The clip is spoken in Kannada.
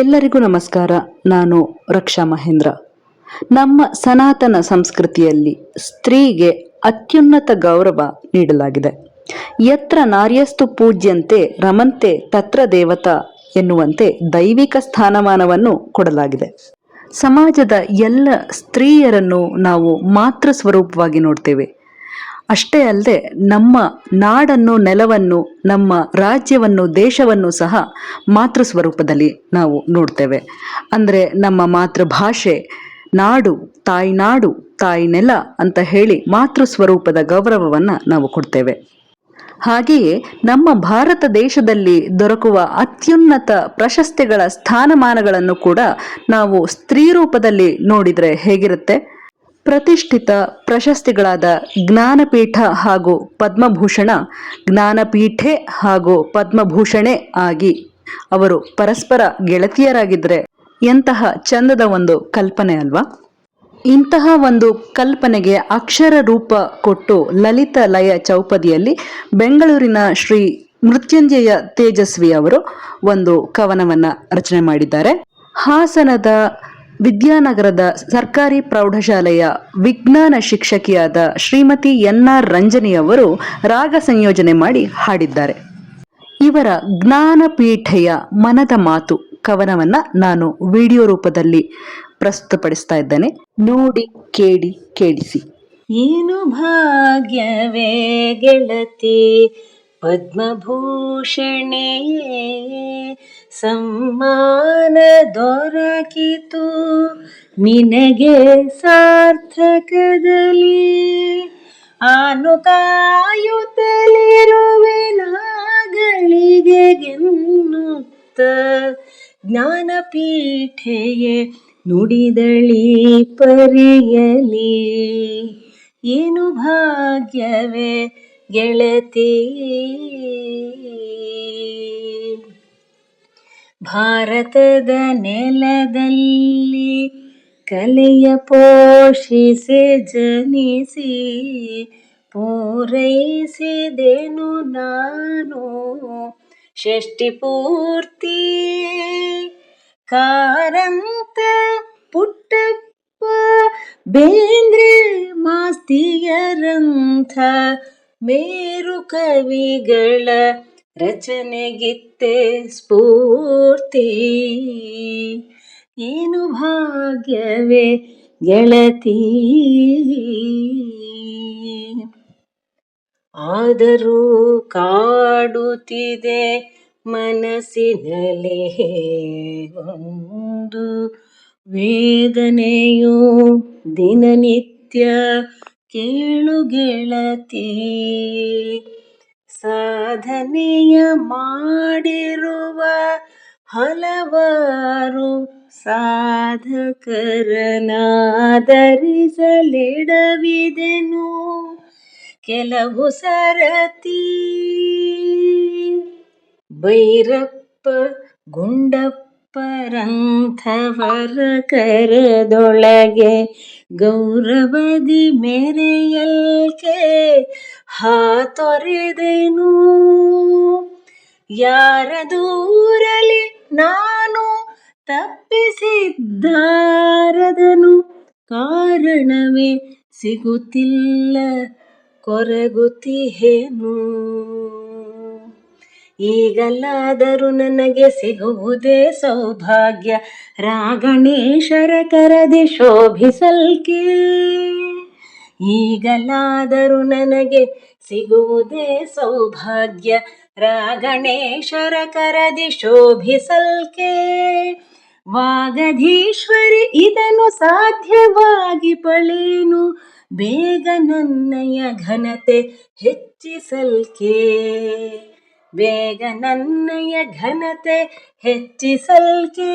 ಎಲ್ಲರಿಗೂ ನಮಸ್ಕಾರ. ನಾನು ರಕ್ಷಾ ಮಹೇಂದ್ರ. ನಮ್ಮ ಸನಾತನ ಸಂಸ್ಕೃತಿಯಲ್ಲಿ ಸ್ತ್ರೀಗೆ ಅತ್ಯುನ್ನತ ಗೌರವ ನೀಡಲಾಗಿದೆ. ಯತ್ರ ನಾರ್ಯಸ್ತು ಪೂಜ್ಯಂತೆ ರಮಂತೆ ತತ್ರ ದೇವತಾ ಎನ್ನುವಂತೆ ದೈವಿಕ ಸ್ಥಾನಮಾನವನ್ನು ಕೊಡಲಾಗಿದೆ. ಸಮಾಜದ ಎಲ್ಲ ಸ್ತ್ರೀಯರನ್ನು ನಾವು ಮಾತೃ ಸ್ವರೂಪವಾಗಿ ನೋಡ್ತೇವೆ. ಅಷ್ಟೇ ಅಲ್ಲದೆ ನಮ್ಮ ನಾಡನ್ನು, ನೆಲವನ್ನು, ನಮ್ಮ ರಾಜ್ಯವನ್ನು, ದೇಶವನ್ನು ಸಹ ಮಾತೃ ಸ್ವರೂಪದಲ್ಲಿ ನಾವು ನೋಡ್ತೇವೆ. ಅಂದರೆ ನಮ್ಮ ಮಾತೃಭಾಷೆ, ನಾಡು, ತಾಯಿ ನೆಲ ಅಂತ ಹೇಳಿ ಮಾತೃ ಸ್ವರೂಪದ ಗೌರವವನ್ನು ನಾವು ಕೊಡ್ತೇವೆ. ಹಾಗೆಯೇ ನಮ್ಮ ಭಾರತ ದೇಶದಲ್ಲಿ ದೊರಕುವ ಅತ್ಯುನ್ನತ ಪ್ರಶಸ್ತಿಗಳ ಸ್ಥಾನಮಾನಗಳನ್ನು ಕೂಡ ನಾವು ಸ್ತ್ರೀ ರೂಪದಲ್ಲಿ ನೋಡಿದರೆ ಹೇಗಿರುತ್ತೆ? ಪ್ರತಿಷ್ಠಿತ ಪ್ರಶಸ್ತಿಗಳಾದ ಜ್ಞಾನಪೀಠ ಹಾಗೂ ಪದ್ಮಭೂಷಣ, ಜ್ಞಾನಪೀಠೆ ಹಾಗೂ ಪದ್ಮಭೂಷಣೆ ಆಗಿ ಅವರು ಪರಸ್ಪರ ಗೆಳತಿಯರಾಗಿದ್ದರೆ ಎಂತಹ ಚಂದದ ಒಂದು ಕಲ್ಪನೆ ಅಲ್ವಾ? ಇಂತಹ ಒಂದು ಕಲ್ಪನೆಗೆ ಅಕ್ಷರ ರೂಪ ಕೊಟ್ಟು ಲಲಿತ ಲಯ ಚೌಪದಿಯಲ್ಲಿ ಬೆಂಗಳೂರಿನ ಶ್ರೀ ಮೃತ್ಯುಂಜಯ ತೇಜಸ್ವಿ ಅವರು ಒಂದು ಕವನವನ್ನು ರಚನೆ ಮಾಡಿದ್ದಾರೆ. ಹಾಸನದ ವಿದ್ಯಾನಗರದ ಸರ್ಕಾರಿ ಪ್ರೌಢಶಾಲೆಯ ವಿಜ್ಞಾನ ಶಿಕ್ಷಕಿಯಾದ ಶ್ರೀಮತಿ NR ರಂಜನಿಯವರು ರಾಗ ಸಂಯೋಜನೆ ಮಾಡಿ ಹಾಡಿದ್ದಾರೆ. ಇವರ ಜ್ಞಾನಪೀಠೆಯ ಮನದ ಮಾತು ಕವನವನ್ನ ನಾನು ವಿಡಿಯೋ ರೂಪದಲ್ಲಿ ಪ್ರಸ್ತುತಪಡಿಸ್ತಾ ಇದ್ದೇನೆ. ನೋಡಿ, ಕೇಳಿ, ಕೇಳಿಸಿ. ಏನು ಭಾಗ್ಯವೇ ಗೆಳತಿ ಪದ್ಮಭೂಷಣೆ, ಸಮ್ಮಾನ ದೊರಕಿತು ನಿನಗೆ ಸಾರ್ಥಕದಲ್ಲಿ. ಆನು ಕಾಯುತ್ತಲಿರುವೆ ನಾಗಳಿಗೆ ಗೆನ್ನುತ್ತ ಜ್ಞಾನಪೀಠೆಯೇ ನುಡಿದಳಿ ಪರಿಯಲಿ. ಏನು ಭಾಗ್ಯವೇ ಗೆಳತಿ. ಭಾರತದ ನೆಲದಲ್ಲಿ ಕಲೆಯ ಪೋಷಿಸಿ ಜನಿಸಿ ಪೂರೈಸಿದೆನು ನಾನು ಷಷ್ಠಿ ಪೂರ್ತಿ. ಕಾರಂತ ಪುಟ್ಟಪ್ಪ ಬೇಂದ್ರೆ ಮಾಸ್ತಿಯರಂಥ ಮೇರು ಕವಿಗಳ ರಚನೆಗಿತ್ತೆ ಸ್ಫೂರ್ತಿ. ಏನು ಭಾಗ್ಯವೇ ಗೆಳತಿ. ಆದರೂ ಕಾಡುತ್ತಿದೆ ಮನಸ್ಸಿನಲ್ಲಿ ಒಂದು ವೇದನೆಯು ದಿನನಿತ್ಯ ಕೇಳು ಗೆಳತಿ. ಸಾಧನೆಯ ಮಾಡಿರುವ ಹಲವಾರು ಸಾಧಕರನಾದರಿಸಲೆಡವಿದೆನು ಕೆಲವು ಸರತಿ. ಭೈರಪ್ಪ ಗುಂಡಪ್ಪರಂಥವರ ಕರದೊಳಗೆ ಗೌರವದಿ ಮೆರೆಯಲ್ಕೆ ಹಾತೊರೆದೆನು. ಯಾರ ದೂರಲಿ ನಾನು ತಪ್ಪಿಸಿದ್ದಾರದನು ಕಾರಣವೇ ಸಿಗುತ್ತಿಲ್ಲ ಕೊರಗುತ್ತಿಹೆನು. ಈಗಲಾದರೂ ನನಗೆ ಸಿಗುವುದೇ ಸೌಭಾಗ್ಯ ರಾಗಣೇಶರ ಕರದಿ ಶೋಭಿಸಲ್ಕೆ. ಈಗಲಾದರೂ ನನಗೆ ಸಿಗುವುದೇ ಸೌಭಾಗ್ಯ ರಾಗಣೇಶರ ಕರದಿ ಶೋಭಿಸಲ್ಕೆ. ವಾಗಧೀಶ್ವರಿ ಇದನ್ನು ಸಾಧ್ಯವಾಗಿ ಪಳೇನು ಬೇಗ ನನ್ನಯ ಘನತೆ ಹೆಚ್ಚಿಸಲ್ಕೆ. ಬೇಗ ನನ್ನಯ ಘನತೆ ಹೆಚ್ಚಿಸಲ್ಕೆ.